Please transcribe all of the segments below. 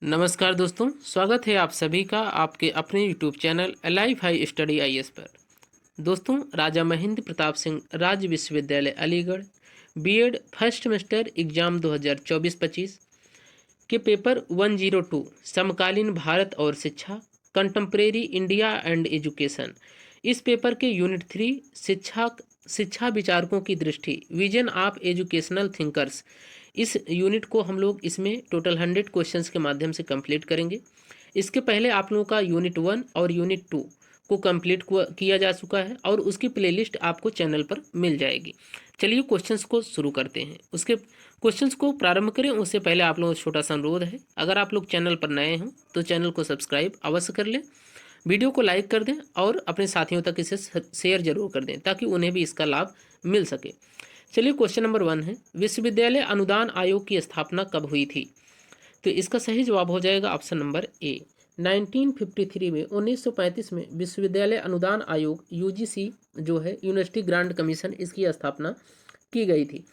नमस्कार दोस्तों, स्वागत है आप सभी का आपके अपने YouTube channel life high study IAS पर। दोस्तों, राजा महेंद्र प्रताप सिंह राज्य विश्वविद्यालय Aligarh BEd first semester exam 2024-25 के पेपर 102 समकालीन भारत और शिक्षा कंटेम्प्रेरी इंडिया एंड एजुकेशन, इस पेपर के यूनिट 3 शिक्षा विचारकों की दृष्टि विजन ऑफ एजुकेशनल थिंकर्स, इस यूनिट को हम लोग इसमें टोटल 100 क्वेश्चंस के माध्यम से कंप्लीट करेंगे। इसके पहले आप लोगों का यूनिट 1 और यूनिट 2 को कंप्लीट किया जा चुका है और उसकी प्लेलिस्ट आपको चैनल पर मिल जाएगी। चलिए क्वेश्चंस को शुरू करते हैं। उसके क्वेश्चंस को प्रारंभ करें उससे पहले आप लोगों को छोटा सा अनुरोध है, अगर आप लोग चैनल पर नए हों तो चैनल को सब्सक्राइब अवश्य कर लें, वीडियो को लाइक कर दें और अपने साथियों तक इसे शेयर जरूर कर दें ताकि उन्हें भी इसका लाभ मिल सके। चलिए क्वेश्चन नंबर 1 है, विश्वविद्यालय अनुदान आयोग की स्थापना कब हुई थी? तो इसका सही जवाब हो जाएगा ऑप्शन नंबर ए। 1953 में 1935 में विश्वविद्यालय अनुदान आयोग UGC जो है यूनिवर्सिटी ग्रांट कमीशन, इसकी स्थापना की गई थी।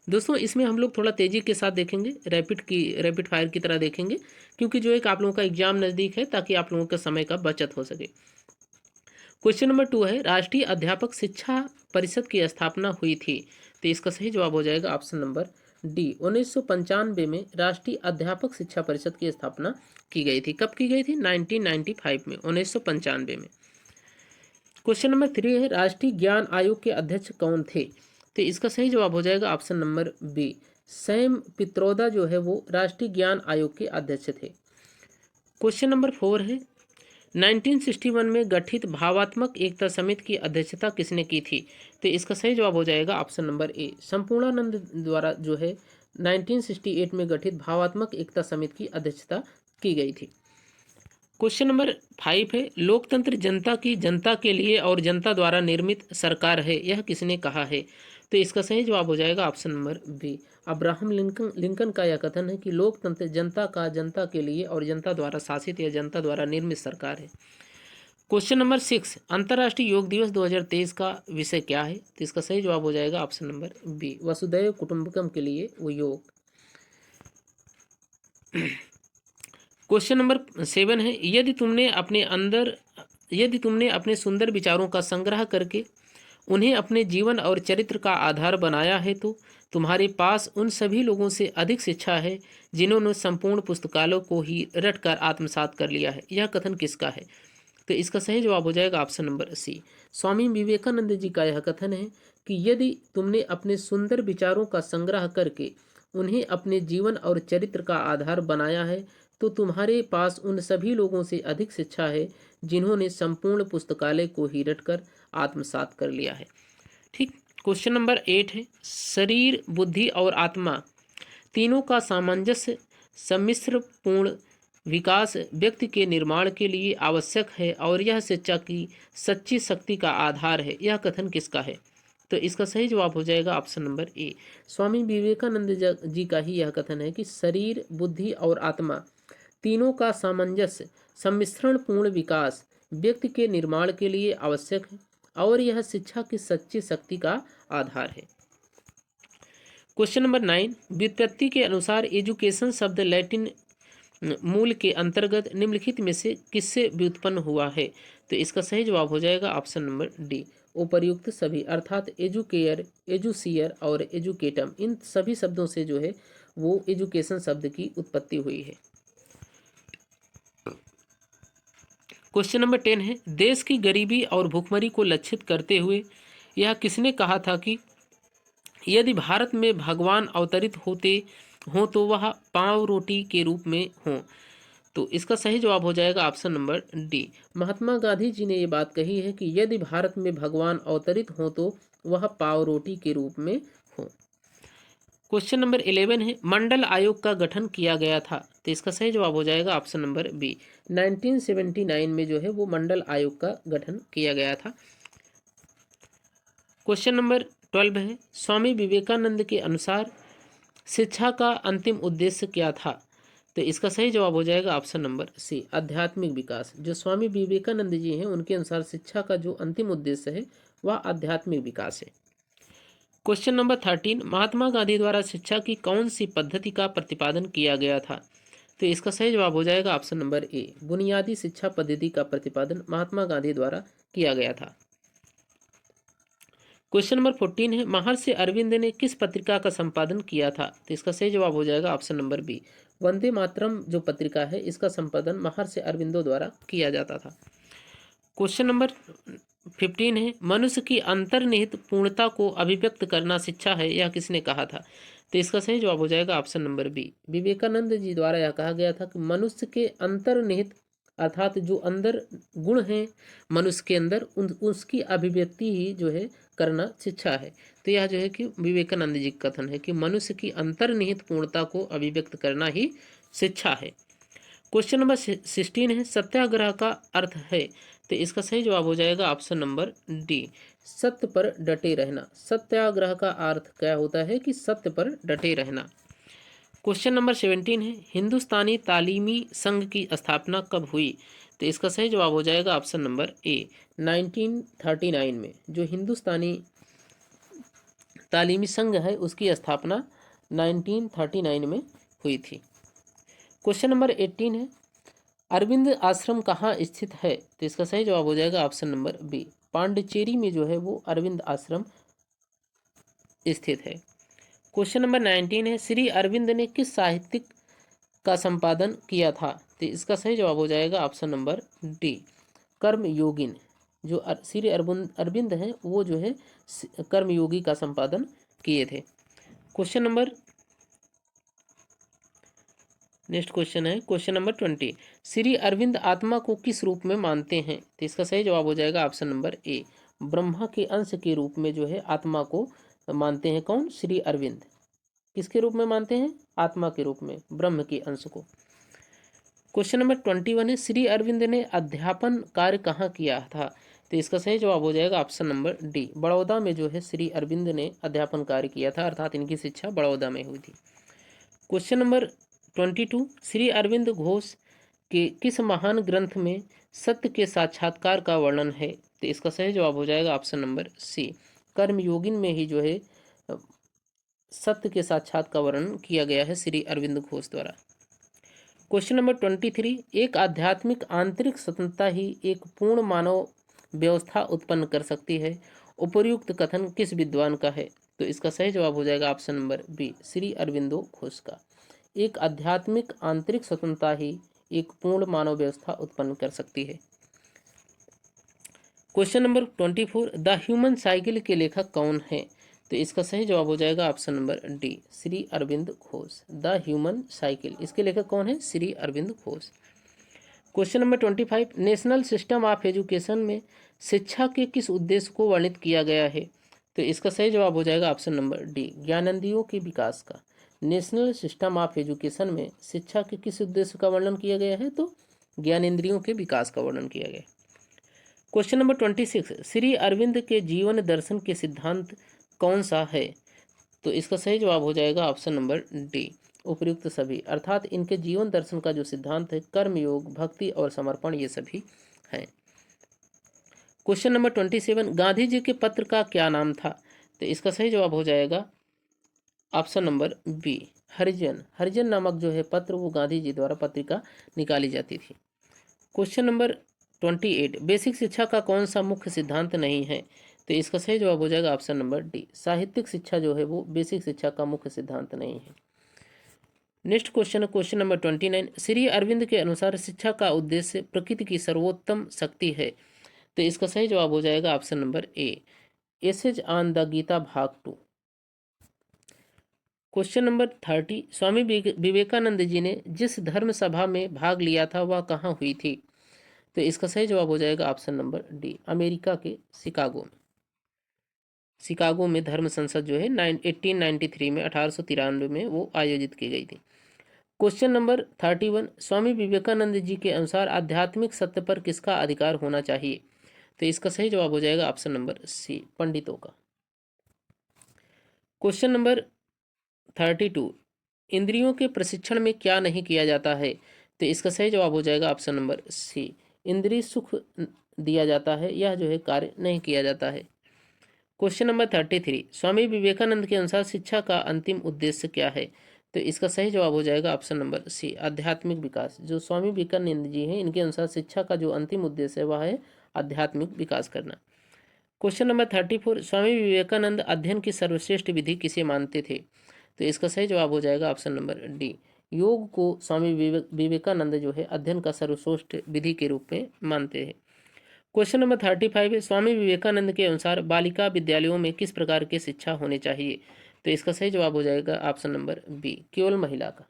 दोस्तों, इसमें हम लोग थोड़ा तेजी के साथ देखेंगे, रैपिड फायर की तरह देखेंगे, क्योंकि जो एक आप लोगों का एग्जाम नज़दीक है ताकि आप लोगों के समय का बचत हो सके। क्वेश्चन नंबर 2 है, राष्ट्रीय अध्यापक शिक्षा परिषद की स्थापना हुई थी? तो इसका सही जवाब हो जाएगा ऑप्शन नंबर डी। 1995 में राष्ट्रीय अध्यापक शिक्षा परिषद की स्थापना की गई थी। कब की गई थी? 1995 में, 1995 में। क्वेश्चन नंबर 3 है, राष्ट्रीय ज्ञान आयोग के अध्यक्ष कौन थे? तो इसका सही जवाब हो जाएगा option number B. Sam Pitroda जो है वो राष्ट्रीय ज्ञान आयोग के अध्यक्ष थे। क्वेश्चन नंबर 4 है, 1961 में गठित भावात्मक एकता समिति की अध्यक्षता किसने की थी? तो इसका सही जवाब हो जाएगा ऑप्शन नंबर ए। संपूर्णानंद द्वारा जो है 1968 में गठित भावात्मक एकता समिति की अध्यक्षता की गई थी। क्वेश्चन नंबर 5 है, लोकतंत्र जनता की जनता के लिए और जनता द्वारा निर्मित सरकार है, यह किसने कहा है? तो इसका सही जवाब हो जाएगा option number B. Abraham Lincoln का यह कथन है कि लोकतंत्र जनता का जनता के लिए और जनता द्वारा शासित या जनता द्वारा निर्मित सरकार है। क्वेश्चन नंबर 6, अंतर्राष्ट्रीय योग दिवस 2023 का विषय क्या है? तो इसका सही जवाब हो जाएगा ऑप्शन नंबर बी, वसुधैव कुटुंबकम के लिए वो योग। क्वेश्चन नंबर 7 है, यदि तुमने अपने सुंदर विचारों का संग्रह करके उन्हें अपने जीवन और चरित्र का आधार बनाया है तो तुम्हारे पास उन सभी लोगों से अधिक शिक्षा है जिन्होंने संपूर्ण पुस्तकालय को ही रटकर आत्मसात कर लिया है। यह कथन किसका है? तो इसका सही जवाब हो जाएगा ऑप्शन नंबर सी। स्वामी विवेकानंद जी का यह कथन है कि यदि तुमने अपने सुंदर विचारों का संग्रह करके उन्हें अपने जीवन और चरित्र का आधार बनाया है तो तुम्हारे पास उन सभी लोगों से अधिक शिक्षा है जिन्होंने संपूर्ण पुस्तकालय को ही रटकर आत्मसात कर लिया है। ठीक। क्वेश्चन नंबर 8 है, शरीर बुद्धि और आत्मा तीनों का सामंजस्य सम्मिश्र पूर्ण विकास व्यक्ति के निर्माण के लिए आवश्यक है और यह शिक्षा की सच्ची शक्ति का आधार है। यह कथन किसका है? तो इसका सही जवाब हो जाएगा ऑप्शन नंबर ए। स्वामी विवेकानंद जी का ही यह कथन है कि शरीर बुद्धि और आत्मा तीनों का सामंजस्य सम्मिश्रण पूर्ण विकास व्यक्ति के निर्माण के लिए आवश्यक है और यह शिक्षा की सच्ची शक्ति का आधार है। क्वेश्चन नंबर 9, व्युत्पत्ति के अनुसार एजुकेशन शब्द लैटिन मूल के अंतर्गत निम्नलिखित में से किससे व्युत्पन्न हुआ है? तो इसका सही जवाब हो जाएगा ऑप्शन नंबर डी, उपर्युक्त सभी, अर्थात एजुकेयर, एजुसियर और एजुकेटम, इन सभी शब्दों से जो है वो एजुकेशन शब्द की उत्पत्ति हुई है। क्वेश्चन नंबर 10 है, देश की गरीबी और भूखमरी को लक्षित करते हुए यह किसने कहा था कि यदि भारत में भगवान अवतरित होते हों तो वह पांव रोटी के रूप में हों? तो इसका सही जवाब हो जाएगा option number D. Mahatma Gandhi ji ने ये बात कही है कि यदि भारत में भगवान अवतरित हों तो वह पाव रोटी के रूप में हों। क्वेश्चन नंबर 11 है, मंडल आयोग का गठन किया गया था? तो इसका सही जवाब हो जाएगा ऑप्शन नंबर बी। 1979 में जो है वो मंडल आयोग का गठन किया गया था। क्वेश्चन नंबर 12 है, स्वामी विवेकानंद के अनुसार शिक्षा का अंतिम उद्देश्य क्या था? तो इसका सही जवाब हो जाएगा ऑप्शन नंबर सी, आध्यात्मिक विकास। जो स्वामी विवेकानंद जी हैं उनके अनुसार शिक्षा का जो अंतिम उद्देश्य है वह आध्यात्मिक विकास है। क्वेश्चन नंबर 13, महात्मा गांधी द्वारा शिक्षा की कौन सी पद्धति का प्रतिपादन किया गया था? तो इसका सही जवाब हो जाएगा ऑप्शन नंबर ए, बुनियादी शिक्षा पद्धति का प्रतिपादन महात्मा गांधी द्वारा किया गया था। क्वेश्चन नंबर 14 है, महर्षि अरविंद ने किस पत्रिका का संपादन किया था? तो इसका सही जवाब हो जाएगा option number B, Vande Mataram जो पत्रिका है इसका संपादन महर्षि अरविंदो द्वारा किया जाता था। क्वेश्चन नंबर 15 है, मनुष्य की अंतर्निहित पूर्णता को अभिव्यक्त करना शिक्षा है, यह किसने कहा था? तो इसका सही जवाब हो जाएगा option number B, Vivekananda ji द्वारा यह कहा गया था कि मनुष्य के अंतर्निहित अर्थात जो अंदर गुण हैं मनुष्य के अंदर उसकी अभिव्यक्ति ही जो है करना शिक्षा है। तो यह जो है कि विवेकानंद जी का कथन है कि मनुष्य की अंतर्निहित पूर्णता को अभिव्यक्त करना ही शिक्षा है। क्वेश्चन नंबर 16 है, सत्याग्रह का अर्थ है? तो इसका सही जवाब हो जाएगा ऑप्शन नंबर डी, सत्य पर डटे रहना। सत्याग्रह का अर्थ क्या होता है कि सत्य पर डटे रहना। क्वेश्चन नंबर 17 है, हिंदुस्तानी तालीमी संघ की स्थापना कब हुई? तो इसका सही जवाब हो जाएगा ऑप्शन नंबर ए, 1939 में। जो हिंदुस्तानी तालीमी संघ है उसकी स्थापना 1939 में हुई थी। क्वेश्चन नंबर 18 है, अरविंद आश्रम कहाँ स्थित है? तो इसका सही जवाब हो जाएगा ऑप्शन नंबर बी, पांडिचेरी में जो है वो अरविंद आश्रम स्थित है। क्वेश्चन नंबर 19 है, श्री अरविंद ने किस साहित्यिक का संपादन किया था? तो इसका सही जवाब हो जाएगा ऑप्शन नंबर डी, कर्मयोगिन। जो श्री अरविंद हैं वो जो है कर्मयोगी का संपादन किए थे। क्वेश्चन नंबर नेक्स्ट क्वेश्चन है क्वेश्चन नंबर 20, श्री अरविंद आत्मा को किस रूप में मानते हैं? तो इसका सही जवाब हो जाएगा ऑप्शन नंबर ए, ब्रह्मा के अंश के रूप में जो है आत्मा को मानते हैं। कौन? श्री अरविंद। किसके रूप में मानते हैं? आत्मा के रूप में, ब्रह्म के अंश को। क्वेश्चन नंबर 21 है, श्री अरविंद ने अध्यापन कार्य कहाँ किया था? तो इसका सही जवाब हो जाएगा ऑप्शन नंबर डी, बड़ौदा में जो है श्री अरविंद ने अध्यापन कार्य किया था, अर्थात इनकी शिक्षा बड़ौदा में हुई थी। क्वेश्चन नंबर 22, श्री अरविंद घोष के किस महान ग्रंथ में सत्य के साक्षात्कार का वर्णन है? तो इसका सही जवाब हो जाएगा ऑप्शन नंबर सी, कर्मयोगिन में ही जो है सत्य के साक्षात का वर्णन किया गया है श्री अरविंद घोष द्वारा। क्वेश्चन नंबर 23, एक आध्यात्मिक आंतरिक स्वतंत्रता ही एक पूर्ण मानव व्यवस्था उत्पन्न कर सकती है, उपर्युक्त कथन किस विद्वान का है? तो इसका सही जवाब हो जाएगा option number B, Shri Aurobindo Ghosh का। एक आध्यात्मिक आंतरिक स्वतंत्रता ही एक पूर्ण मानव व्यवस्था उत्पन्न कर सकती है। Question number 24, the human cycle के लेखक कौन है? तो इसका सही जवाब हो जाएगा option number D, Shri Aurobindo Ghosh. The human cycle, इसके लेखक कौन है? Shri Aurobindo Ghosh. Question number 25, national system of education में शिक्षा के किस उद्देश्य को वर्णित किया गया है? तो इसका सही जवाब हो जाएगा ऑप्शन नंबर डी, ज्ञानेंद्रियों के विकास का। नेशनल सिस्टम ऑफ एजुकेशन में शिक्षा के किस उद्देश्य का वर्णन किया गया है? तो ज्ञानेंद्रियों के विकास का वर्णन किया गया। क्वेश्चन नंबर 26, श्री अरविंद के जीवन दर्शन के सिद्धांत कौन सा है? तो इसका सही जवाब हो जाएगा ऑप्शन नंबर डी, उपयुक्त सभी, अर्थात इनके जीवन दर्शन का जो सिद्धांत है कर्मयोग, भक्ति और समर्पण, ये सभी हैं। क्वेश्चन नंबर 27, गांधी जी के पत्र का क्या नाम था? तो इसका सही जवाब हो जाएगा ऑप्शन नंबर बी, हरिजन। हरिजन नामक जो है पत्र वो गांधी जी द्वारा पत्रिका निकाली जाती थी। क्वेश्चन नंबर 28, बेसिक शिक्षा का कौन सा मुख्य सिद्धांत नहीं है? तो इसका सही जवाब हो जाएगा ऑप्शन नंबर डी, साहित्यिक शिक्षा जो है वो बेसिक शिक्षा का मुख्य सिद्धांत नहीं है। नेक्स्ट क्वेश्चन है क्वेश्चन नंबर 29, श्री अरविंद के अनुसार शिक्षा का उद्देश्य प्रकृति की सर्वोत्तम शक्ति है। तो इसका सही जवाब हो जाएगा option number A, essays on the Gita भाग 2। क्वेश्चन नंबर 30, स्वामी विवेकानंद जी ने जिस धर्म सभा में भाग लिया था वह कहाँ हुई थी? तो इसका सही जवाब हो जाएगा ऑप्शन नंबर डी, अमेरिका के शिकागो में। शिकागो में धर्म संसद जो है 1893 में 1893 में वो आयोजित की गई थी। क्वेश्चन नंबर 31, स्वामी विवेकानंद जी के अनुसार आध्यात्मिक सत्य पर किसका अधिकार होना चाहिए? तो इसका सही जवाब हो जाएगा ऑप्शन नंबर सी, पंडितों का। क्वेश्चन नंबर 32, इंद्रियों के प्रशिक्षण में क्या नहीं किया जाता है? तो इसका सही जवाब हो जाएगा ऑप्शन नंबर सी, इंद्रिय सुख दिया जाता है, यह जो है कार्य नहीं किया जाता है। क्वेश्चन नंबर 33, स्वामी विवेकानंद के अनुसार शिक्षा का अंतिम उद्देश्य क्या है? तो इसका सही जवाब हो जाएगा ऑप्शन नंबर सी, आध्यात्मिक विकास। जो स्वामी विवेकानंद जी हैं, इनके अनुसार शिक्षा का जो अंतिम उद्देश्य है वह है आध्यात्मिक विकास करना। क्वेश्चन नंबर 34, स्वामी विवेकानंद अध्ययन की सर्वश्रेष्ठ विधि किसे मानते थे? तो इसका सही जवाब हो जाएगा ऑप्शन नंबर डी, योग को स्वामी विवेकानंद जो है अध्ययन का सर्वश्रेष्ठ विधि के रूप में मानते हैं। क्वेश्चन नंबर 35, स्वामी विवेकानंद के अनुसार बालिका विद्यालयों में किस प्रकार की शिक्षा होनी चाहिए? तो इसका सही जवाब हो जाएगा ऑप्शन नंबर बी, केवल महिला का।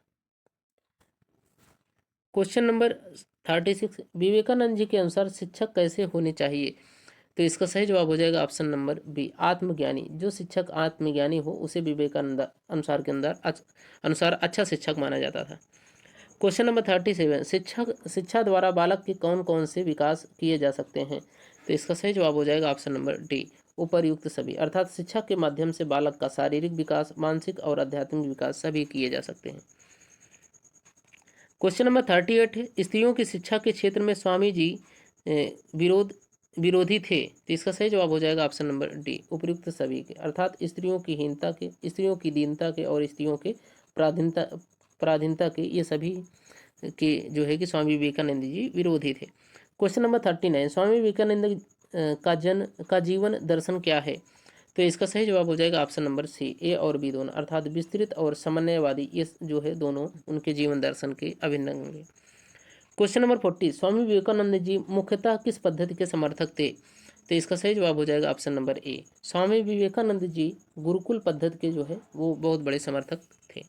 क्वेश्चन नंबर 36, विवेकानंद जी के अनुसार शिक्षक कैसे होने चाहिए? तो इसका सही जवाब हो जाएगा ऑप्शन नंबर बी, आत्मज्ञानी। जो शिक्षक आत्मज्ञानी हो उसे विवेकानंद अनुसार के अनुसार अच्छा शिक्षक माना जाता था। क्वेश्चन नंबर 37, शिक्षा द्वारा बालक के कौन कौन से विकास किए जा सकते हैं? तो इसका सही जवाब हो जाएगा ऑप्शन नंबर डी, उपर्युक्त सभी। अर्थात शिक्षा के माध्यम से बालक का शारीरिक विकास, मानसिक और आध्यात्मिक विकास सभी किए जा सकते हैं। क्वेश्चन नंबर 38 है, स्त्रियों की शिक्षा के क्षेत्र में स्वामी जी विरोधी थे। तो इसका सही जवाब हो जाएगा ऑप्शन नंबर डी, उपयुक्त सभी के। अर्थात स्त्रियों की हीनता के, स्त्रियों की दीनता के और स्त्रियों के पराधीनता के, ये सभी के जो है कि स्वामी विवेकानंद जी विरोधी थे। क्वेश्चन नंबर 39, स्वामी विवेकानंद का जीवन दर्शन क्या है? तो इसका सही जवाब हो जाएगा ऑप्शन नंबर सी, ए और बी दोनों। अर्थात विस्तृत और समन्वयवादी, ये जो है दोनों उनके जीवन दर्शन के अभिन्न अंग हैं। क्वेश्चन नंबर 40, स्वामी विवेकानंद जी मुख्यतः किस पद्धति के समर्थक थे? तो इसका सही जवाब हो जाएगा ऑप्शन नंबर ए, स्वामी विवेकानंद जी गुरुकुल पद्धति के जो है वो बहुत बड़े समर्थक थे।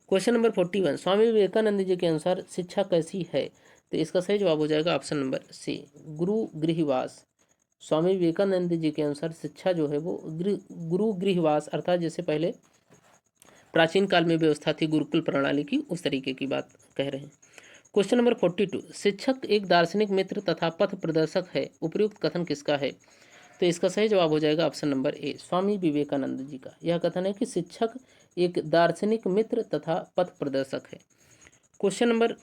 क्वेश्चन नंबर 41, स्वामी विवेकानंद जी के अनुसार शिक्षा कैसी है? तो इसका सही जवाब हो जाएगा ऑप्शन नंबर सी, गुरु गृहवास। स्वामी विवेकानंद जी के अनुसार शिक्षा जो है वो गुरु गृहवास, अर्थात जैसे पहले प्राचीन काल में व्यवस्था थी गुरुकुल प्रणाली की, उस तरीके की बात कह रहे हैं। क्वेश्चन नंबर 42, शिक्षक एक दार्शनिक मित्र तथा पथ प्रदर्शक है, उपयुक्त कथन किसका है? तो इसका सही जवाब हो जाएगा ऑप्शन नंबर ए, स्वामी विवेकानंद जी का। यह कथन है कि शिक्षक एक दार्शनिक मित्र तथा पथ प्रदर्शक है। क्वेश्चन नंबर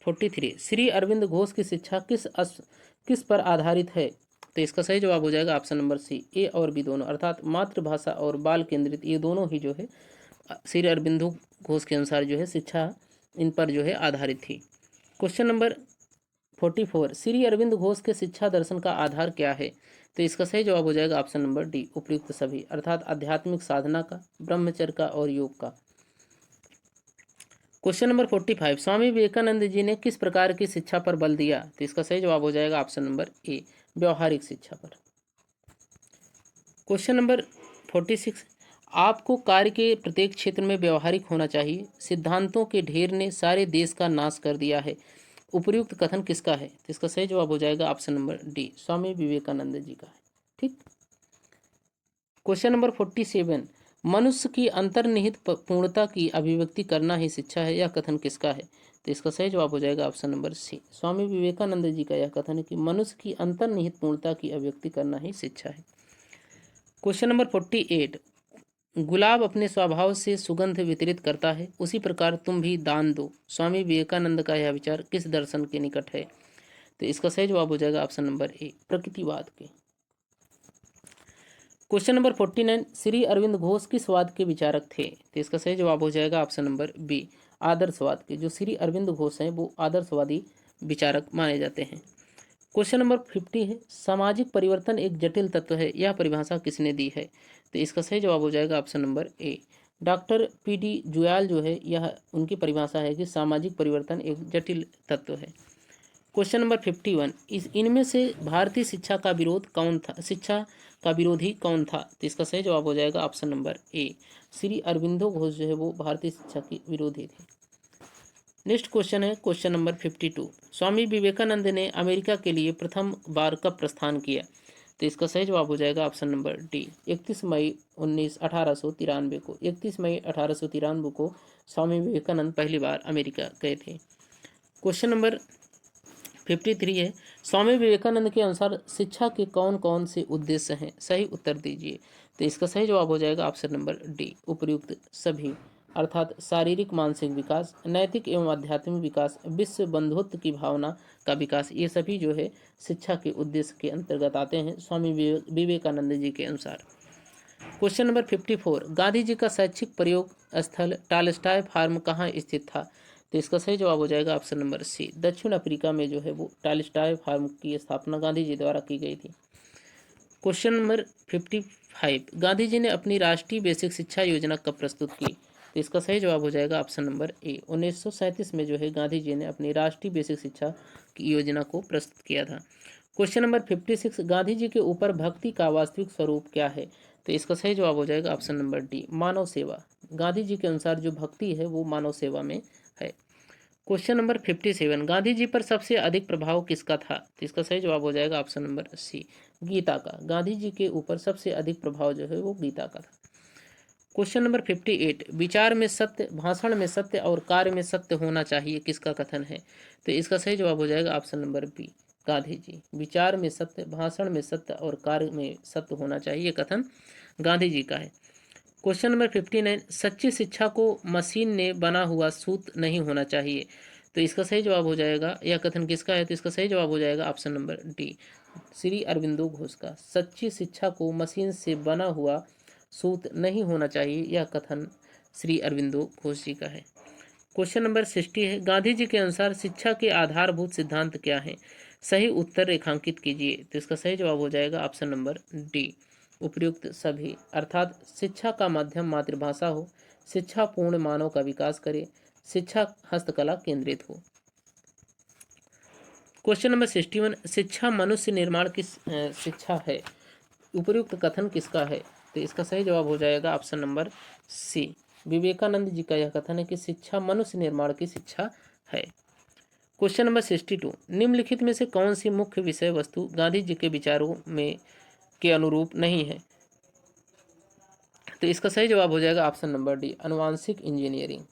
43, श्री अरविंद घोष की शिक्षा किस पर आधारित है? तो इसका सही जवाब हो जाएगा ऑप्शन नंबर सी, ए और बी दोनों। अर्थात मातृभाषा और बाल केंद्रित, ये दोनों ही जो है श्री अरविंदो घोष के अनुसार जो है शिक्षा इन पर जो है आधारित थी। क्वेश्चन नंबर 44, श्री अरविंद घोष के शिक्षा दर्शन का आधार क्या है? तो इसका सही जवाब हो जाएगा ऑप्शन नंबर डी, उपयुक्त सभी। अर्थात आध्यात्मिक साधना का, ब्रह्मचर्य का और योग का। क्वेश्चन नंबर 45, स्वामी विवेकानंद जी ने किस प्रकार की शिक्षा पर बल दिया? तो इसका सही जवाब हो जाएगा ऑप्शन नंबर ए, व्यवहारिक शिक्षा पर। क्वेश्चन नंबर 46, आपको कार्य के प्रत्येक क्षेत्र में व्यवहारिक होना चाहिए, सिद्धांतों के ढेर ने सारे देश का नाश कर दिया है, उपयुक्त कथन किसका है? तो इसका सही जवाब हो जाएगा ऑप्शन नंबर डी, स्वामी विवेकानंद जी का है। ठीक। क्वेश्चन नंबर 47, मनुष्य की अंतर्निहित पूर्णता की अभिव्यक्ति करना ही शिक्षा है, यह कथन किसका है? तो इसका सही जवाब हो जाएगा ऑप्शन नंबर सी, स्वामी विवेकानंद जी का यह कथन है कि मनुष्य की अंतर्निहित पूर्णता की अभिव्यक्ति करना ही शिक्षा है। क्वेश्चन नंबर 48, गुलाब अपने स्वभाव से सुगंध वितरित करता है, उसी प्रकार तुम भी दान दो, स्वामी विवेकानंद का यह विचार किस दर्शन के निकट है? तो इसका सही जवाब हो जाएगा ऑप्शन नंबर ए, प्रकृतिवाद के। क्वेश्चन नंबर 49, श्री अरविंद घोष किस वाद के विचारक थे? तो इसका सही जवाब हो जाएगा ऑप्शन नंबर बी, आदर्शवाद के। जो श्री अरविंद घोष हैं वो आदर्शवादी विचारक माने जाते हैं। क्वेश्चन नंबर 50 है, सामाजिक परिवर्तन एक जटिल तत्व है, यह परिभाषा किसने दी है? तो इसका सही जवाब हो जाएगा ऑप्शन नंबर ए, डॉक्टर पी.डी. जुयाल जो है यह उनकी परिभाषा है कि सामाजिक परिवर्तन एक जटिल तत्व है। क्वेश्चन नंबर 51, इनमें से भारतीय शिक्षा का विरोध कौन था, शिक्षा का विरोधी कौन था? तो इसका सही जवाब हो जाएगा ऑप्शन नंबर ए, श्री अरविंदो घोष जो है वो भारतीय शिक्षा के विरोधी थे। नेक्स्ट क्वेश्चन है क्वेश्चन नंबर 52, स्वामी विवेकानंद ने अमेरिका के लिए प्रथम बार कब प्रस्थान किया? तो इसका सही जवाब हो जाएगा ऑप्शन नंबर डी, 31 मई 1893 को। 31 मई 1893 को स्वामी विवेकानंद पहली बार अमेरिका गए थे। क्वेश्चन नंबर 53 है, स्वामी विवेकानंद के अनुसार शिक्षा के कौन कौन से उद्देश्य हैं? सही उत्तर दीजिए। तो इसका सही जवाब हो जाएगा ऑप्शन नंबर डी, उपयुक्त सभी। अर्थात शारीरिक मानसिक विकास, नैतिक एवं आध्यात्मिक विकास, विश्व बंधुत्व की भावना का विकास, ये सभी जो है शिक्षा के उद्देश्य के अंतर्गत आते हैं स्वामी विवेकानंद जी के अनुसार। क्वेश्चन नंबर 54, गांधी जी का शैक्षिक प्रयोग स्थल टालस्टॉय फार्म कहाँ स्थित था? तो इसका सही जवाब हो जाएगा ऑप्शन नंबर सी, दक्षिण अफ्रीका में जो है वो टालस्टॉय फार्म की स्थापना गांधी जी द्वारा की गई थी। क्वेश्चन नंबर 55, गांधी जी ने अपनी राष्ट्रीय बेसिक शिक्षा योजना कब प्रस्तुत की? तो इसका सही जवाब हो जाएगा ऑप्शन नंबर ए, 1937 में जो है गांधी जी ने अपनी राष्ट्रीय बेसिक शिक्षा की योजना को प्रस्तुत किया था। क्वेश्चन नंबर 56, गांधी जी के ऊपर भक्ति का वास्तविक स्वरूप क्या है? तो इसका सही जवाब हो जाएगा ऑप्शन नंबर डी, मानव सेवा। गांधी जी के अनुसार जो भक्ति है वो मानव सेवा में है। क्वेश्चन नंबर 57, गांधी जी पर सबसे अधिक प्रभाव किसका था? तो इसका सही जवाब हो जाएगा ऑप्शन नंबर सी, गीता का। गांधी जी के ऊपर सबसे अधिक प्रभाव जो है वो गीता का था। क्वेश्चन नंबर 58, विचार में सत्य, भाषण में सत्य और कार्य में सत्य होना चाहिए, किसका कथन है? तो इसका सही जवाब हो जाएगा option number B, Gandhi ji. विचार में सत्य, भाषण में सत्य और कार्य में सत्य होना चाहिए, कथन गांधी जी का है। क्वेश्चन नंबर 59, सच्ची शिक्षा को मशीन ने बना हुआ सूत नहीं होना चाहिए। तो इसका सही जवाब हो जाएगा, यह कथन किसका है? तो इसका सही जवाब हो जाएगा option number D, Shri Aurobindo Ghosh का। सच्ची शिक्षा को मशीन से बना हुआ सूत नहीं होना चाहिए, यह कथन श्री अरविंदो घोष जी का है। क्वेश्चन नंबर 60 है, गांधी जी के अनुसार शिक्षा के आधारभूत सिद्धांत क्या है? सही उत्तर रेखांकित कीजिए। तो इसका सही जवाब हो जाएगा ऑप्शन नंबर डी, उपयुक्त सभी। अर्थात शिक्षा का माध्यम मातृभाषा हो, शिक्षा पूर्ण मानव का विकास करे, शिक्षा हस्तकला केंद्रित हो। क्वेश्चन नंबर 61, शिक्षा मनुष्य निर्माण की शिक्षा है, उपयुक्त कथन किसका है? तो इसका सही जवाब हो जाएगा ऑप्शन नंबर सी, विवेकानंद जी का यह कथन है कि शिक्षा मनुष्य निर्माण की शिक्षा है। क्वेश्चन नंबर 62, निम्नलिखित में से कौन सी मुख्य विषय वस्तु गांधी जी के विचारों में के अनुरूप नहीं है? तो इसका सही जवाब हो जाएगा ऑप्शन नंबर डी, आनुवांशिक इंजीनियरिंग।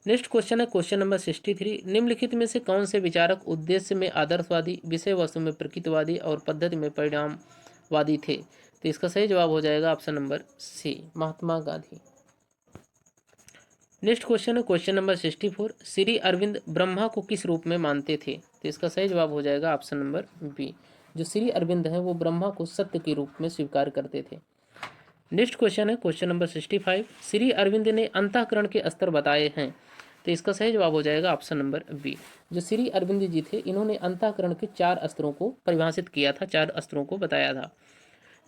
नेक्स्ट क्वेश्चन है क्वेश्चन नंबर 63, निम्नलिखित में से कौन से विचारक उद्देश्य में आदर्शवादी, विषय वस्तु में प्रकृतिवादी और पद्धति में परिणामवादी थे? तो इसका सही जवाब हो जाएगा ऑप्शन नंबर सी, महात्मा गांधी। नेक्स्ट क्वेश्चन है क्वेश्चन नंबर 64, श्री अरविंद ब्रह्मा को किस रूप में मानते थे? तो इसका सही जवाब हो जाएगा ऑप्शन नंबर बी, जो श्री अरविंद है वो ब्रह्मा को सत्य के रूप में स्वीकार करते थे। नेक्स्ट क्वेश्चन है क्वेश्चन नंबर 65, श्री अरविंद ने अंतःकरण के स्तर बताए हैं। तो इसका सही जवाब हो जाएगा ऑप्शन नंबर बी, जो श्री अरविंद जी थे इन्होंने अंतःकरण के 4 स्तरों को परिभाषित किया था, 4 स्तरों को बताया था।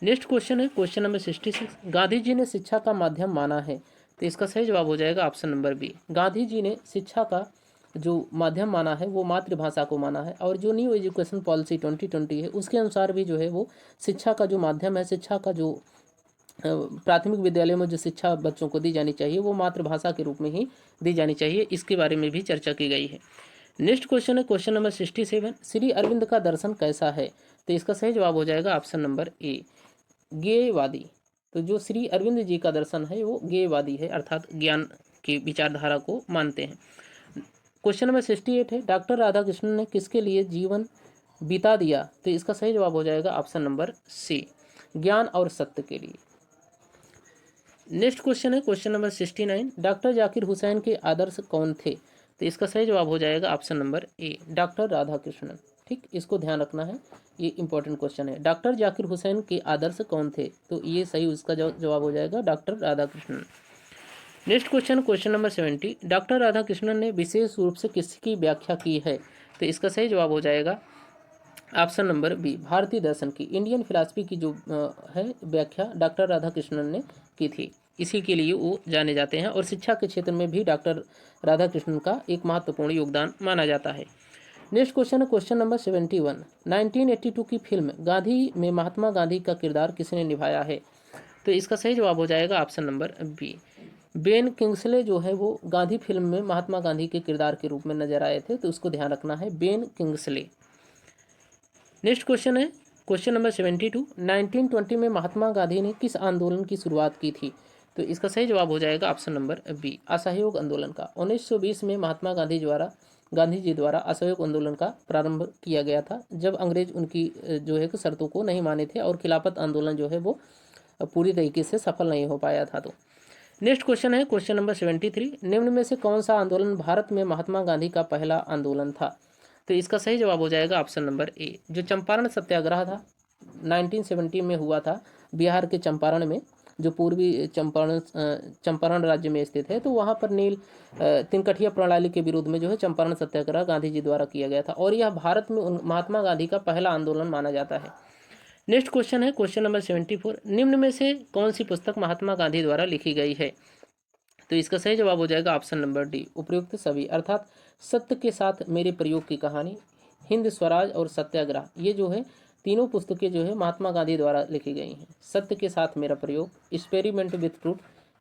नेक्स्ट क्वेश्चन है क्वेश्चन नंबर 66, गांधी जी ने शिक्षा का माध्यम माना है। तो इसका सही जवाब हो जाएगा option number B, Gandhi ji ने शिक्षा का जो माध्यम माना है वो मातृभाषा को माना है, और जो न्यू एजुकेशन पॉलिसी 2020 है उसके अनुसार भी जो है वो शिक्षा का जो माध्यम है, शिक्षा का जो प्राथमिक विद्यालय में जो शिक्षा बच्चों को दी जानी चाहिए वो मातृभाषा के रूप में ही दी जानी चाहिए, इसके बारे में भी चर्चा की गई है। नेक्स्ट क्वेश्चन है क्वेश्चन नंबर 67, श्री अरविंद का दर्शन कैसा है? तो इसका सही जवाब हो जाएगा ऑप्शन नंबर ए, ज्ञेयवादी। तो जो श्री अरविंद जी का दर्शन है वो ज्ञेयवादी है, अर्थात ज्ञान की विचारधारा को मानते हैं। क्वेश्चन नंबर 68 है, डॉक्टर राधाकृष्णन ने किसके लिए जीवन बिता दिया? तो इसका सही जवाब हो जाएगा ऑप्शन नंबर सी, ज्ञान और सत्य के लिए। नेक्स्ट क्वेश्चन है question number 69, doctor Zakir Hussain के आदर्श कौन थे? तो इसका सही जवाब हो जाएगा ऑप्शन नंबर ए, डॉक्टर राधाकृष्णन। ठीक, इसको ध्यान रखना है, ये इंपॉर्टेंट क्वेश्चन है। डॉक्टर जाकिर हुसैन के आदर्श कौन थे? तो ये सही उसका जवाब हो जाएगा doctor Radhakrishnan. Next question question number 70, doctor Radhakrishnan ने विशेष रूप से किसकी व्याख्या की है? तो इसका सही जवाब हो जाएगा ऑप्शन नंबर बी, भारतीय दर्शन की, इंडियन फिलॉसफी की जो है व्याख्या डॉक्टर राधाकृष्णन ने की थी, इसी के लिए वो जाने जाते हैं, और शिक्षा के क्षेत्र में भी डॉक्टर राधाकृष्णन का एक महत्वपूर्ण योगदान माना जाता है। नेक्स्ट क्वेश्चन है क्वेश्चन नंबर 71, 1982 की फिल्म गांधी में महात्मा गांधी का किरदार किसने निभाया है? तो इसका सही जवाब हो जाएगा option number B, Ben Kingsley जो है वो गांधी फिल्म में महात्मा गांधी के किरदार के रूप में नजर आए थे, तो उसको ध्यान रखना है, बेन किंग्सले। नेक्स्ट क्वेश्चन है क्वेश्चन नंबर 72, 1920 में महात्मा गांधी ने किस आंदोलन की शुरुआत की थी? तो इसका सही जवाब हो जाएगा ऑप्शन नंबर बी, असहयोग आंदोलन का। 1920 में महात्मा गांधी जी द्वारा असहयोग आंदोलन का प्रारंभ किया गया था, जब अंग्रेज उनकी जो है शर्तों को नहीं माने थे और खिलाफत आंदोलन जो है वो पूरी तरीके से सफल नहीं हो पाया था। तो नेक्स्ट क्वेश्चन है क्वेश्चन नंबर 73, निम्न में से कौन सा आंदोलन भारत में महात्मा गांधी का पहला आंदोलन था? तो इसका सही जवाब हो जाएगा ऑप्शन नंबर ए, जो चंपारण सत्याग्रह था 1970 में हुआ था, बिहार के चंपारण में, जो पूर्वी चंपारण राज्य में स्थित है, तो वहाँ पर नील तिनकठिया प्रणाली के विरोध में जो है चंपारण सत्याग्रह गांधी जी द्वारा किया गया था, और यह भारत में महात्मा गांधी का पहला आंदोलन माना जाता है। नेक्स्ट क्वेश्चन है क्वेश्चन नंबर 74, निम्न में से कौन सी पुस्तक महात्मा गांधी द्वारा लिखी गई है? तो इसका सही जवाब हो जाएगा ऑप्शन नंबर डी, उपयुक्त सभी, अर्थात सत्य के साथ मेरे प्रयोग की कहानी, हिंद स्वराज और सत्याग्रह, ये जो है तीनों पुस्तकें जो है महात्मा गांधी द्वारा लिखी गई हैं। सत्य के साथ मेरा प्रयोग, experiment with truth,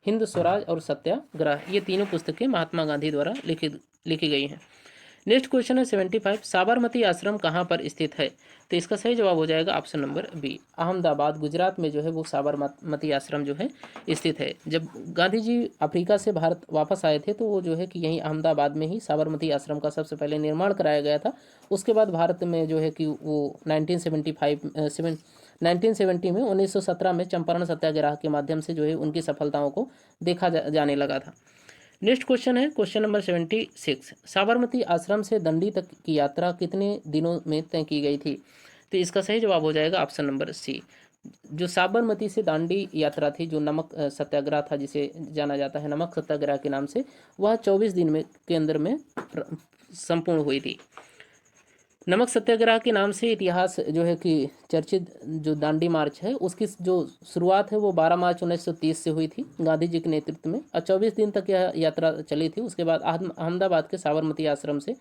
Hind Swaraj और सत्याग्रह, ये तीनों पुस्तकें महात्मा गांधी द्वारा लिखी गई हैं। नेक्स्ट क्वेश्चन है 75, साबरमती आश्रम कहाँ पर स्थित है? तो इसका सही जवाब हो जाएगा option number B, Ahmedabad Gujarat में जो है वो साबरमती आश्रम जो है स्थित है। जब गांधी जी अफ्रीका से भारत वापस आए थे तो वो जो है कि यहीं अहमदाबाद में ही साबरमती आश्रम का सबसे पहले निर्माण कराया गया था। उसके बाद भारत में जो है कि वो 1970 में 1917 में चंपारण सत्याग्रह के माध्यम से जो है उनकी सफलताओं को देखा जाने लगा था। नेक्स्ट क्वेश्चन है क्वेश्चन नंबर 76, साबरमती आश्रम से दंडी तक की यात्रा कितने दिनों में तय की गई थी? तो इसका सही जवाब हो जाएगा ऑप्शन नंबर सी, जो साबरमती से दांडी यात्रा थी, जो नमक सत्याग्रह था जिसे जाना जाता है नमक सत्याग्रह के नाम से, वह 24 दिन में के अंदर में संपूर्ण हुई थी। नमक सत्याग्रह के नाम से इतिहास जो है कि चर्चित जो दांडी मार्च है उसकी जो शुरुआत है वो 12 मार्च 1930 से हुई थी गांधी जी के नेतृत्व में, और 24 दिन तक यह यात्रा चली थी। उसके बाद अहमदाबाद के साबरमती आश्रम से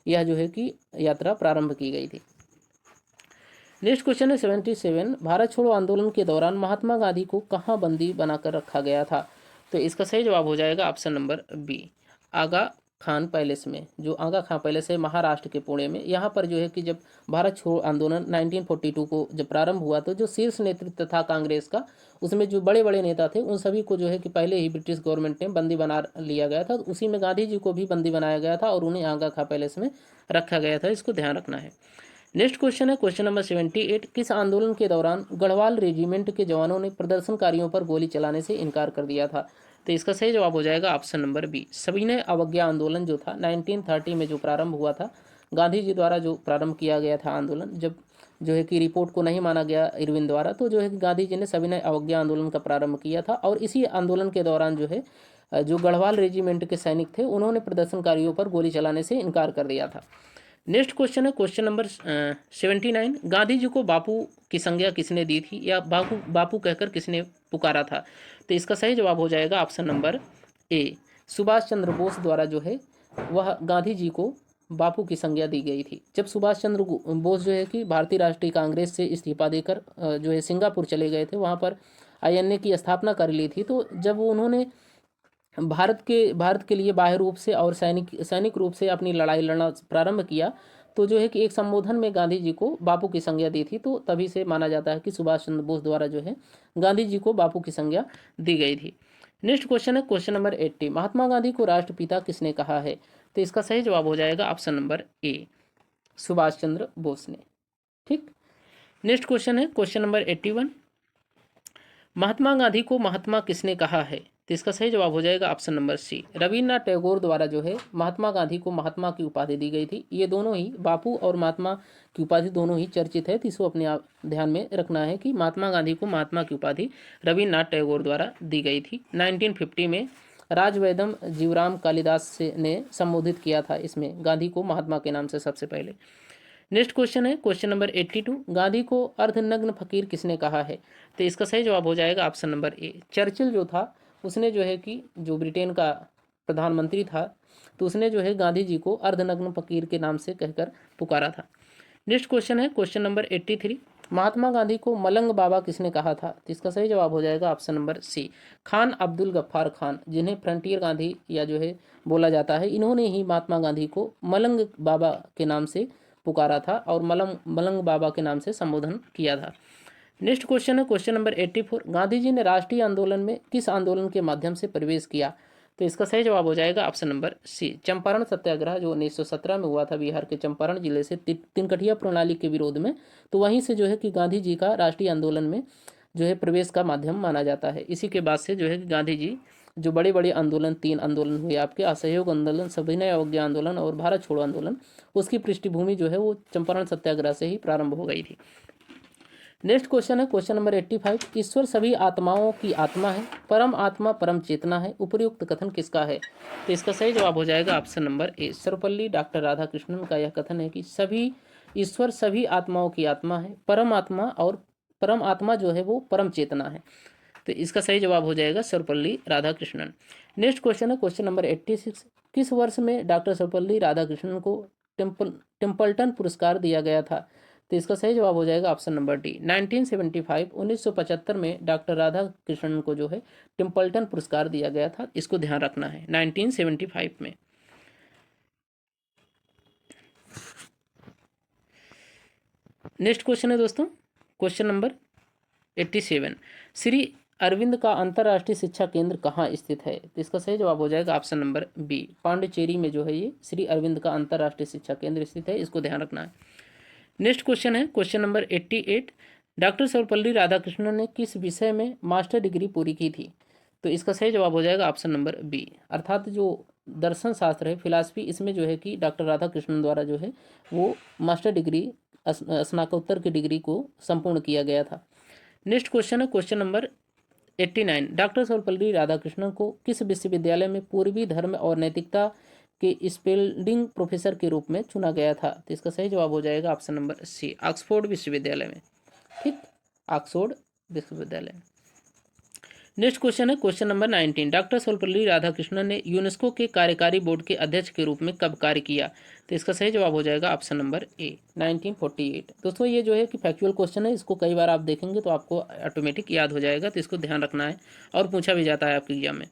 यह जो है कि यात्रा प्रारंभ की गई थी। नेक्स्ट क्वेश्चन है 77, भारत छोड़ो आंदोलन के दौरान महात्मा गांधी को कहाँ बंदी बनाकर रखा गया था? तो इसका सही जवाब हो जाएगा ऑप्शन नंबर बी, आगा खान पैलेस में, जो आगा खान पैलेस है महाराष्ट्र के पुणे में। यहाँ पर जो है कि जब भारत छोड़ो आंदोलन 1942 को जब प्रारंभ हुआ तो जो शीर्ष नेतृत्व था कांग्रेस का, उसमें जो बड़े बड़े नेता थे उन सभी को जो है कि पहले ही ब्रिटिश गवर्नमेंट ने बंदी बना लिया गया था। उसी में गांधी जी को भी बंदी बनाया गया था और उन्हें आगा खान पैलेस में रखा गया था, इसको ध्यान रखना है। नेक्स्ट क्वेश्चन है क्वेश्चन नंबर 78, किस आंदोलन के दौरान गढ़वाल रेजिमेंट के जवानों ने प्रदर्शनकारियों पर गोली चलाने से इनकार कर दिया था? तो इसका सही जवाब हो जाएगा ऑप्शन नंबर बी, सविनय अवज्ञा आंदोलन जो था 1930 में जो प्रारंभ हुआ था, गांधी जी द्वारा जो प्रारंभ किया गया था आंदोलन, जब जो है कि रिपोर्ट को नहीं माना गया इरविन द्वारा, तो जो है कि गांधी जी ने सविनय अवज्ञा आंदोलन का प्रारंभ किया था। और इसी आंदोलन के दौरान जो है जो गढ़वाल रेजिमेंट के सैनिक थे उन्होंने प्रदर्शनकारियों पर गोली चलाने से इनकार कर दिया था। नेक्स्ट क्वेश्चन है क्वेश्चन नंबर 79, गांधी जी को बापू की संज्ञा किसने दी थी या बापू बापू कहकर किसने पुकारा था? तो इसका सही जवाब हो जाएगा ऑप्शन नंबर ए, सुभाष चंद्र बोस द्वारा जो है वह गांधी जी को बापू की संज्ञा दी गई थी। जब सुभाष चंद्र बोस जो है कि भारतीय राष्ट्रीय कांग्रेस से इस्तीफा देकर जो है सिंगापुर चले गए थे, वहाँ पर INA की स्थापना कर ली थी, तो जब उन्होंने भारत के लिए बाह्य रूप से और सैनिक रूप से अपनी लड़ाई लड़ना प्रारंभ किया, तो जो है कि एक संबोधन में गांधी जी को बापू की संज्ञा दी थी, तो तभी से माना जाता है कि सुभाष चंद्र बोस द्वारा जो है गांधी जी को बापू की संज्ञा दी गई थी। नेक्स्ट क्वेश्चन है क्वेश्चन नंबर 80, महात्मा गांधी को राष्ट्रपिता किसने कहा है? तो इसका सही जवाब हो जाएगा ऑप्शन नंबर ए, सुभाष चंद्र बोस ने। ठीक। नेक्स्ट क्वेश्चन है क्वेश्चन नंबर 81, महात्मा गांधी को महात्मा किसने कहा है? तो इसका सही जवाब हो जाएगा option number C, Rabindranath Tagore द्वारा जो है महात्मा गांधी को महात्मा की उपाधि दी गई थी। ये दोनों ही, बापू और महात्मा की उपाधि दोनों ही चर्चित है, तो इसको अपने आप ध्यान में रखना है कि महात्मा गांधी को महात्मा की उपाधि रविन्द्रनाथ टैगोर द्वारा दी गई थी। 1950 में राजवैदम जीवराम कालिदास ने संबोधित किया था इसमें गांधी को महात्मा के नाम से सबसे पहले। नेक्स्ट क्वेश्चन है क्वेश्चन नंबर 82, गांधी को अर्धनग्न फकीर किसने कहा है? तो इसका सही जवाब हो जाएगा ऑप्शन नंबर ए, चर्चिल जो था उसने जो है कि जो ब्रिटेन का प्रधानमंत्री था, तो उसने जो है गांधी जी को अर्धनग्न फकीर के नाम से कहकर पुकारा था। नेक्स्ट क्वेश्चन है क्वेश्चन नंबर 83, महात्मा गांधी को मलंग बाबा किसने कहा था? तो इसका सही जवाब हो जाएगा option number C, Khan Abdul Ghaffar Khan, जिन्हें फ्रंटियर गांधी या जो है बोला जाता है, इन्होंने ही महात्मा गांधी को मलंग बाबा के नाम से पुकारा था और मलंग बाबा के नाम से संबोधन किया था। नेक्स्ट क्वेश्चन है क्वेश्चन नंबर 84, गांधी जी ने राष्ट्रीय आंदोलन में किस आंदोलन के माध्यम से प्रवेश किया? तो इसका सही जवाब हो जाएगा ऑप्शन नंबर सी, चंपारण सत्याग्रह जो 1917 में हुआ था बिहार के चंपारण जिले से तिनकठिया प्रणाली के विरोध में, तो वहीं से जो है कि गांधी जी का राष्ट्रीय आंदोलन में जो है प्रवेश का माध्यम माना जाता है। इसी के बाद से जो है कि गांधी जी जो बड़े बड़े आंदोलन 3 आंदोलन हुए आपके, असहयोग आंदोलन, सविनय अवज्ञा आंदोलन और भारत छोड़ो आंदोलन, उसकी पृष्ठभूमि जो है वो चंपारण सत्याग्रह से ही प्रारंभ हो गई थी। नेक्स्ट क्वेश्चन है क्वेश्चन नंबर 85। ईश्वर सभी आत्माओं की आत्मा है, परम आत्मा परम चेतना है, उपर्युक्त कथन किसका है? तो इसका सही जवाब हो जाएगा ऑप्शन नंबर ए, सर्वपल्ली डॉक्टर राधाकृष्णन का यह कथन है कि सभी ईश्वर सभी आत्माओं की आत्मा है, परम आत्मा और परम आत्मा जो है वो परम चेतना है। तो इसका सही जवाब हो जाएगा सर्वपल्ली राधाकृष्णन। नेक्स्ट क्वेश्चन है क्वेश्चन नंबर 86। किस वर्ष में डॉक्टर सर्वपल्ली राधाकृष्णन को टेम्पल्टन पुरस्कार दिया गया था? तो इसका सही जवाब हो जाएगा ऑप्शन नंबर डी, 1975 1975 में डॉक्टर राधा कृष्णन को जो है टेम्पल्टन पुरस्कार दिया गया था। इसको ध्यान रखना है, 1975 में। नेक्स्ट क्वेश्चन है दोस्तों क्वेश्चन नंबर 87। श्री अरविंद का अंतर्राष्ट्रीय शिक्षा केंद्र कहाँ स्थित है? तो इसका सही जवाब हो जाएगा ऑप्शन नंबर बी, पांडिचेरी में जो है ये श्री अरविंद का अंतर्राष्ट्रीय शिक्षा केंद्र स्थित है। इसको ध्यान रखना है। नेक्स्ट क्वेश्चन है question number 88। Doctor Sarvepalli Radhakrishnan ने किस विषय में मास्टर डिग्री पूरी की थी? तो इसका सही जवाब हो जाएगा ऑप्शन नंबर बी, अर्थात जो दर्शन शास्त्र है, फिलासफी, इसमें जो है कि डॉक्टर राधाकृष्णन द्वारा जो है वो मास्टर डिग्री स्नातकोत्तर की डिग्री को संपूर्ण किया गया था। नेक्स्ट क्वेश्चन है question number 89। Doctor Sarvepalli Radhakrishnan को किस विश्वविद्यालय में पूर्वी धर्म और नैतिकता के स्पेल्डिंग प्रोफेसर के रूप में चुना गया था? तो इसका सही जवाब हो जाएगा ऑप्शन नंबर सी, ऑक्सफोर्ड विश्वविद्यालय में। ठीक, ऑक्सफोर्ड विश्वविद्यालय। नेक्स्ट क्वेश्चन है question number 19। Doctor Sarvepalli Radhakrishnan ने यूनेस्को के कार्यकारी बोर्ड के अध्यक्ष के रूप में कब कार्य किया? तो इसका सही जवाब हो जाएगा ऑप्शन नंबर ए, 1948। दोस्तों ये जो है कि फैक्चुअल क्वेश्चन है, इसको कई बार आप देखेंगे तो आपको ऑटोमेटिक याद हो जाएगा, तो इसको ध्यान रखना है और पूछा भी जाता है आपके एग्जाम में।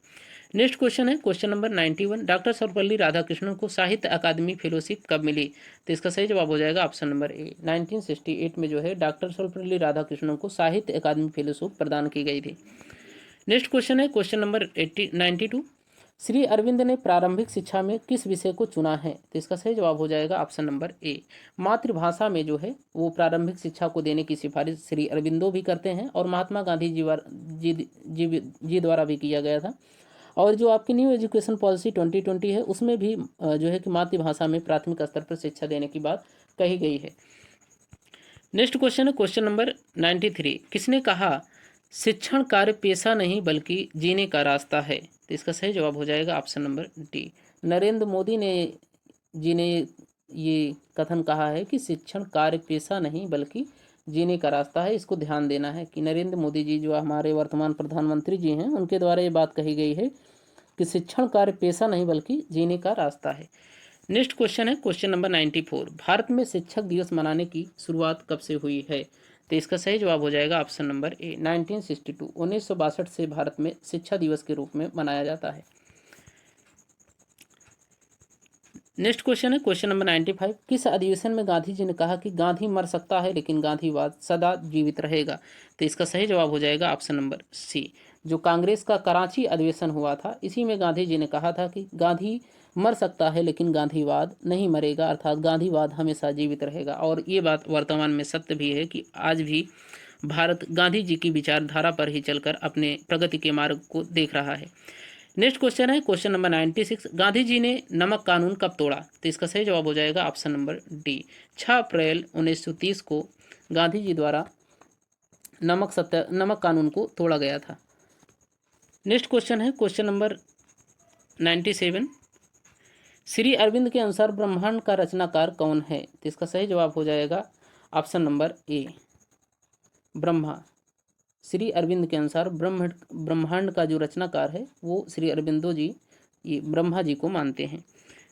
नेक्स्ट क्वेश्चन है question number 91। Doctor Sarvepalli Radhakrishnan को साहित्य अकादमी फेलोशिप कब मिली? तो इसका सही जवाब हो जाएगा ऑप्शन नंबर ए, 1968 में जो है डॉक्टर सर्वपल्ली राधाकृष्णन को साहित्य अकादमी फेलोशिप प्रदान की गई थी। नेक्स्ट क्वेश्चन है क्वेश्चन नंबर 92। श्री अरविंद ने प्रारंभिक शिक्षा में किस विषय को चुना है? तो इसका सही जवाब हो जाएगा ऑप्शन नंबर ए, मातृभाषा में जो है वो प्रारंभिक शिक्षा को देने की सिफारिश श्री अरविंदो भी करते हैं और महात्मा गांधी जी द्वारा भी किया गया था। और जो आपकी न्यू एजुकेशन पॉलिसी 2020 है उसमें भी जो है कि मातृभाषा में प्राथमिक स्तर पर शिक्षा देने की बात कही गई है। नेक्स्ट क्वेश्चन है क्वेश्चन नंबर 93। किसने कहा शिक्षण कार्य पेशा नहीं बल्कि जीने का रास्ता है? तो इसका सही जवाब हो जाएगा option number D, Narendra Modi ji ने ये कथन कहा है कि शिक्षण कार्य पेशा नहीं बल्कि जीने का रास्ता है। इसको ध्यान देना है कि नरेंद्र मोदी जी जो हमारे वर्तमान प्रधानमंत्री जी हैं उनके द्वारा ये बात कही गई है कि शिक्षण कार्य पेशा नहीं बल्कि जीने का रास्ता है। नेक्स्ट क्वेश्चन है क्वेश्चन नंबर 94। भारत में शिक्षक दिवस मनाने की शुरुआत कब से हुई है? तो इसका सही जवाब हो जाएगा ऑप्शन नंबर ए, 1962 1962 से भारत में शिक्षा दिवस के रूप में मनाया जाता है। नेक्स्ट क्वेश्चन है क्वेश्चन नंबर 95। किस अधिवेशन में गांधी जी ने कहा कि गांधी मर सकता है लेकिन गांधीवाद सदा जीवित रहेगा? तो इसका सही जवाब हो जाएगा ऑप्शन नंबर सी, जो कांग्रेस का कराची अधिवेशन हुआ था इसी में गांधी जी ने कहा था कि गांधी मर सकता है लेकिन गांधीवाद नहीं मरेगा, अर्थात गांधीवाद हमेशा जीवित रहेगा। और ये बात वर्तमान में सत्य भी है कि आज भी भारत गांधी जी की विचारधारा पर ही चलकर अपने प्रगति के मार्ग को देख रहा है। नेक्स्ट क्वेश्चन है क्वेश्चन नंबर 96। गांधी जी ने नमक कानून कब तोड़ा? तो इसका सही जवाब हो जाएगा ऑप्शन नंबर डी, 6 अप्रैल 1930 को गांधी जी द्वारा नमक कानून को तोड़ा गया था। नेक्स्ट क्वेश्चन है क्वेश्चन नंबर 97। श्री अरविंद के अनुसार ब्रह्मांड का रचनाकार कौन है? तो इसका सही जवाब हो जाएगा option number A, Brahma. Shri Aurobindo के अनुसार ब्रह्मांड का जो रचनाकार है वो श्री अरविंदो जी ये ब्रह्मा जी को मानते हैं।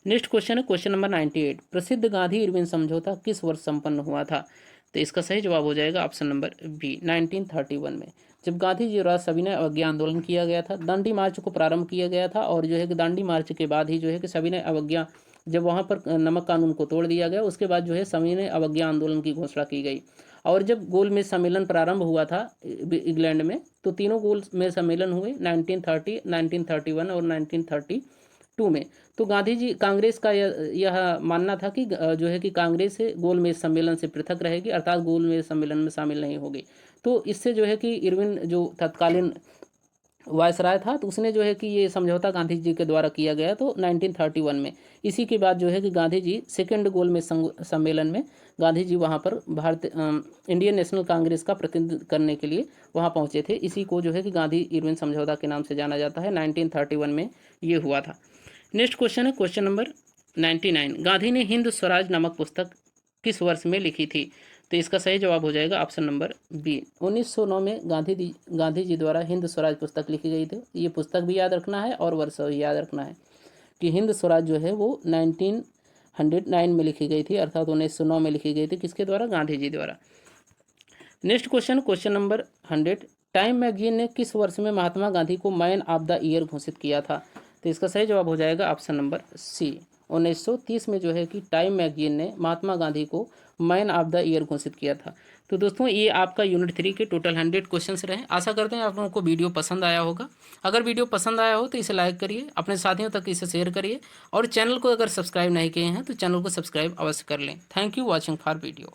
नेक्स्ट क्वेश्चन है क्वेश्चन नंबर 98। प्रसिद्ध गांधी इरविन समझौता किस वर्ष संपन्न हुआ था? तो इसका सही जवाब हो जाएगा ऑप्शन नंबर बी, 1931 में, जब गांधी जी द्वारा सविनय अवज्ञा आंदोलन किया गया था। दांडी मार्च को प्रारंभ किया गया था और जो है कि दांडी मार्च के बाद ही जो है कि सविनय अवज्ञा, जब वहाँ पर नमक कानून को तोड़ दिया गया उसके बाद जो है सविनय अवज्ञा आंदोलन की घोषणा की गई। और जब गोलमेज सम्मेलन प्रारंभ हुआ था इंग्लैंड में तो तीनों गोलमेज सम्मेलन हुए 1930, 1931 और 1932 में। तो गांधी जी कांग्रेस का यह मानना था कि जो है कि कांग्रेस गोलमेज सम्मेलन से पृथक रहेगी, अर्थात गोलमेज सम्मेलन में शामिल नहीं होगी। तो इससे जो है कि इरविन जो तत्कालीन वायसराय था, तो उसने जो है कि ये समझौता गांधी जी के द्वारा किया गया तो 1931 में। इसी के बाद जो है कि गांधी जी सेकेंड गोल में सम्मेलन में गांधी जी वहाँ पर इंडियन नेशनल कांग्रेस का प्रतिनिधित्व करने के लिए वहाँ पहुँचे थे। इसी को जो है कि गांधी इरविन समझौता के नाम से जाना जाता है। 1931 में ये हुआ था। नेक्स्ट क्वेश्चन है क्वेश्चन नंबर 99। गांधी ने हिंद स्वराज नामक पुस्तक किस वर्ष में लिखी थी? तो इसका सही जवाब हो जाएगा ऑप्शन नंबर बी। 1909 में गांधी जी द्वारा हिंद स्वराज पुस्तक लिखी गई थी। ये पुस्तक भी याद रखना है और वर्ष भी याद रखना है कि हिंद स्वराज जो है वो 1909 में लिखी गई थी, अर्थात 1909 में लिखी गई थी। किसके द्वारा? गांधी जी द्वारा। Next question, question number 100। Time magazine ने किस वर्ष में महात्मा गांधी को मैन ऑफ द ईयर घोषित किया था? तो इसका सही जवाब हो जाएगा ऑप्शन नंबर सी। 1930 में जो है कि टाइम मैगजीन ने महात्मा गांधी को मैन ऑफ द ईयर घोषित किया था। तो दोस्तों ये आपका यूनिट 3 के टोटल 100 क्वेश्चंस रहे। आशा करते हैं आप लोगों को वीडियो पसंद आया होगा। अगर वीडियो पसंद आया हो तो इसे लाइक करिए, अपने साथियों तक इसे शेयर करिए और चैनल को अगर सब्सक्राइब नहीं किए हैं तो चैनल को सब्सक्राइब अवश्य कर लें। Thank you watching for video.